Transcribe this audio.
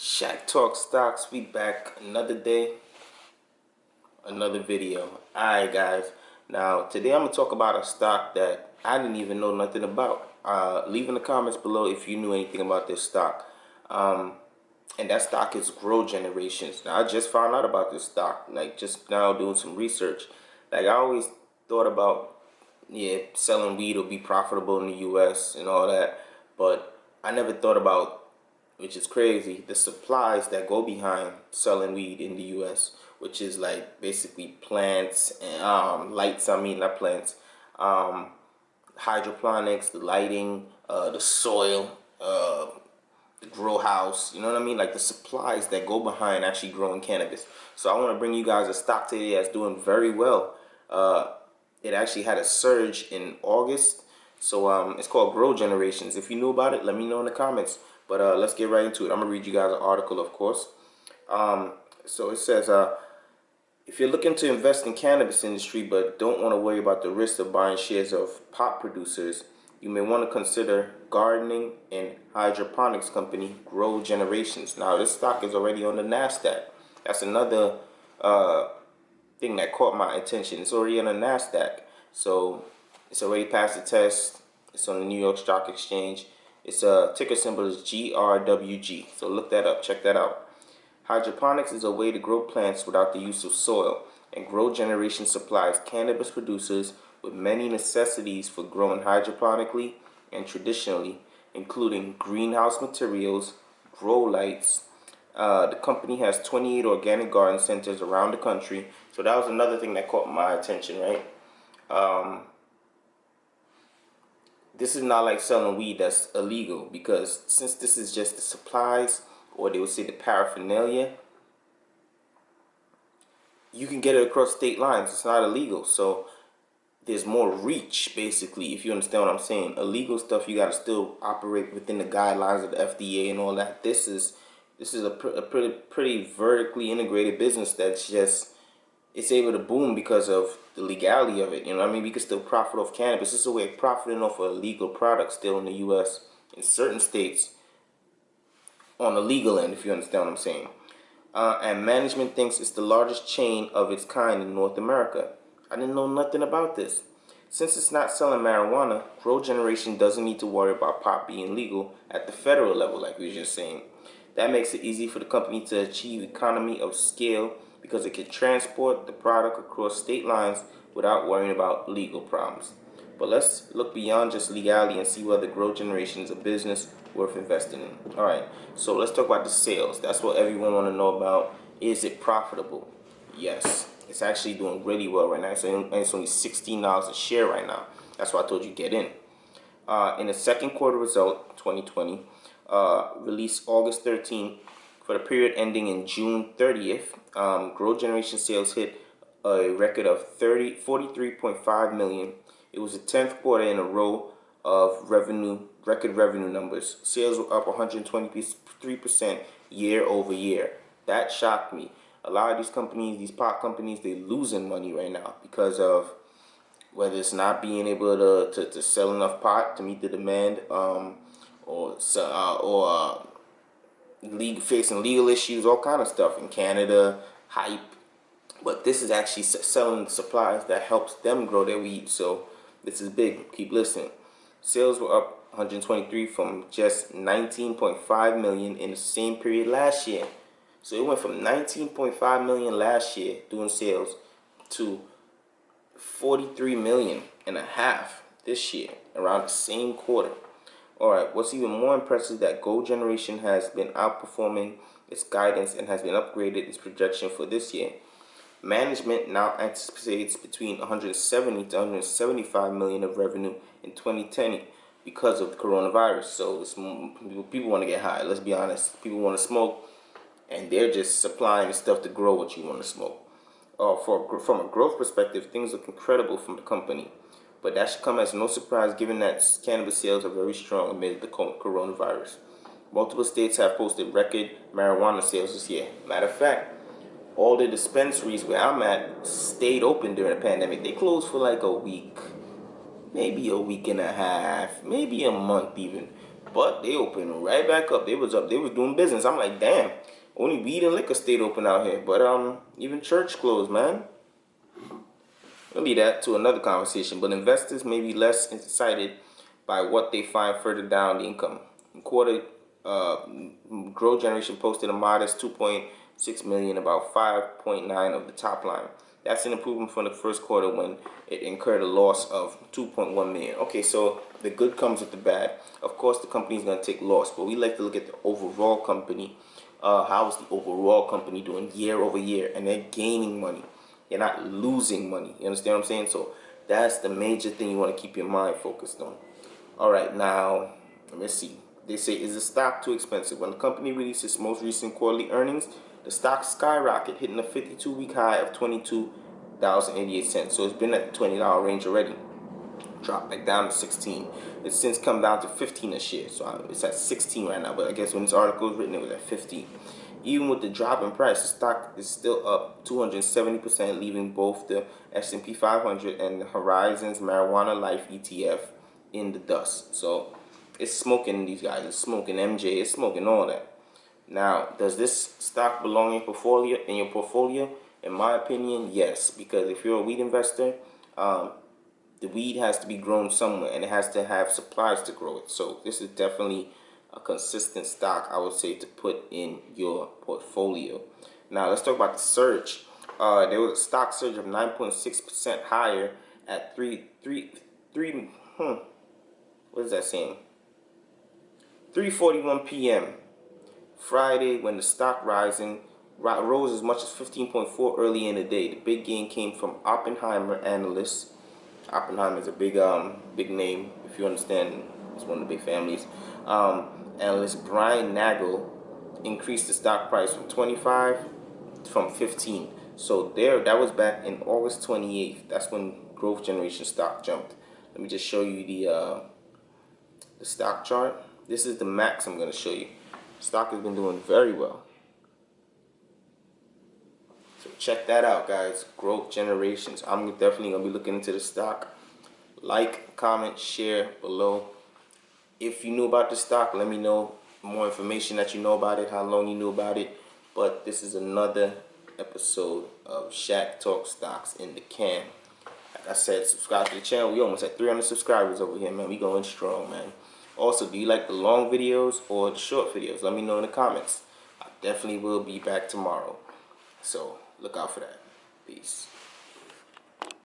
Shack Talk Stocks, we back another day, another video. Alright guys, now today I'm going to talk about a stock that I didn't even know nothing about. Leave in the comments below if you knew anything about this stock. And that stock is GrowGenerations. Now I just found out about this stock, like just now doing some research. Like I always thought about, yeah, selling weed will be profitable in the US and all that. But I never thought about, which is crazy, the supplies that go behind selling weed in the US, which is like basically plants and lights, I mean not plants, hydroponics, the lighting, the soil, the grow house, you know what I mean? Like the supplies that go behind actually growing cannabis. So I want to bring you guys a stock today that's doing very well. It actually had a surge in August. So it's called GrowGenerations. If you knew about it, let me know in the comments. But let's get right into it. I'm going to read you guys an article, of course. So it says, if you're looking to invest in cannabis industry but don't want to worry about the risk of buying shares of pot producers, you may want to consider gardening and hydroponics company GrowGenerations. Now, this stock is already on the NASDAQ. That's another thing that caught my attention. It's already on the NASDAQ. So it's already passed the test. It's on the New York Stock Exchange. Its ticker symbol is GRWG. So look that up. Check that out. Hydroponics is a way to grow plants without the use of soil, and GrowGeneration supplies cannabis producers with many necessities for growing hydroponically and traditionally, including greenhouse materials, grow lights. The company has 28 organic garden centers around the country. So that was another thing that caught my attention, right? This is not like selling weed that's illegal, because since this is just the supplies, or they would say the paraphernalia, you can get it across state lines. It's not illegal. So there's more reach, basically, if you understand what I'm saying. Illegal stuff, you got to still operate within the guidelines of the FDA and all that. This is a pretty vertically integrated business that's just, it's able to boom because of the legality of it. You know what I mean? We can still profit off cannabis. This is a way of profiting off a legal product still in the U.S. in certain states on the legal end, if you understand what I'm saying. And management thinks it's the largest chain of its kind in North America. I didn't know nothing about this. Since it's not selling marijuana, GrowGeneration doesn't need to worry about pot being legal at the federal level, like we were just saying. That makes it easy for the company to achieve economy of scale because it can transport the product across state lines without worrying about legal problems. But let's look beyond just legality and see whether GrowGeneration is a business worth investing in. Alright, so let's talk about the sales. That's what everyone want to know about. Is it profitable? Yes. It's actually doing really well right now. So it's only $16 a share right now. That's why I told you get in. In the second quarter result, 2020, released August 13th, for the period ending in June 30th, GrowGeneration sales hit a record of $43.5 million. It was the 10th quarter in a row of record revenue numbers. Sales were up 123% year over year. That shocked me. A lot of these companies, these pot companies, they're losing money right now because of whether it's not being able to sell enough pot to meet the demand, or facing legal issues, all kind of stuff in Canada, hype. But this is actually selling supplies that helps them grow their weed. So this is big. Keep listening. Sales were up 123 from just 19.5 million in the same period last year. So it went from 19.5 million last year doing sales to 43 million and a half this year, around the same quarter. Alright, what's even more impressive is that GrowGeneration has been outperforming its guidance and has been upgraded its projection for this year. Management now anticipates between 170 to 175 million of revenue in 2020 because of the coronavirus. So people want to get high. Let's be honest. People want to smoke, and they're just supplying the stuff to grow what you want to smoke. From a growth perspective, things look incredible from the company. But that should come as no surprise given that cannabis sales are very strong amid the coronavirus. Multiple states have posted record marijuana sales this year. Matter of fact, all the dispensaries where I'm at stayed open during the pandemic. They closed for like a week, maybe a week and a half, maybe a month even. But they opened right back up. They was up. They was doing business. I'm like, damn. Only weed and liquor stayed open out here. But even church closed, man. We'll leave that to another conversation. But investors may be less excited by what they find further down the income. Quarter, GrowGeneration posted a modest 2.6 million, about 5.9 of the top line. That's an improvement from the first quarter when it incurred a loss of 2.1 million. Okay, so the good comes with the bad. Of course, the company is going to take loss, but we like to look at the overall company. How is the overall company doing year over year? And they're gaining money. They're not losing money. You understand what I'm saying? So that's the major thing you want to keep your mind focused on. All right, now let's see. They say, is the stock too expensive? When the company released its most recent quarterly earnings, the stock skyrocketed, hitting a 52-week high of $22.88. So it's been at the $20 range already. Dropped back down to 16. It's since come down to 15 a share. So it's at 16 right now. But I guess when this article was written, it was at 15. Even with the drop in price, the stock is still up 270%, leaving both the S&P 500 and the Horizons Marijuana Life ETF in the dust. So it's smoking these guys. It's smoking MJ. It's smoking all that. Now, does this stock belong in your portfolio? In my opinion, yes. Because if you're a weed investor, the weed has to be grown somewhere, and it has to have supplies to grow it. So this is definitely a consistent stock, I would say, to put in your portfolio. Now let's talk about the surge. There was a stock surge of 9.6% higher at what is that saying? 3:41 p.m. Friday, when the stock rose as much as 15.4 early in the day. The big gain came from Oppenheimer analysts. Oppenheimer is a big name, if you understand. It's one of the big families. Analyst Brian Nagel increased the stock price from 25 from 15. So that was back in August 28th. That's when GrowGeneration stock jumped. Let me just show you the stock chart. This is the max I'm going to show you. Stock has been doing very well. So check that out, guys. GrowGenerations. I'm definitely going to be looking into the stock. Like, comment, share below. If you knew about the stock, let me know more information that you know about it, how long you knew about it. But this is another episode of Shaq Talk Stocks in the Can. Like I said, subscribe to the channel. We almost at 300 subscribers over here, man. We going strong, man. Also, do you like the long videos or the short videos? Let me know in the comments. I definitely will be back tomorrow. So look out for that. Peace.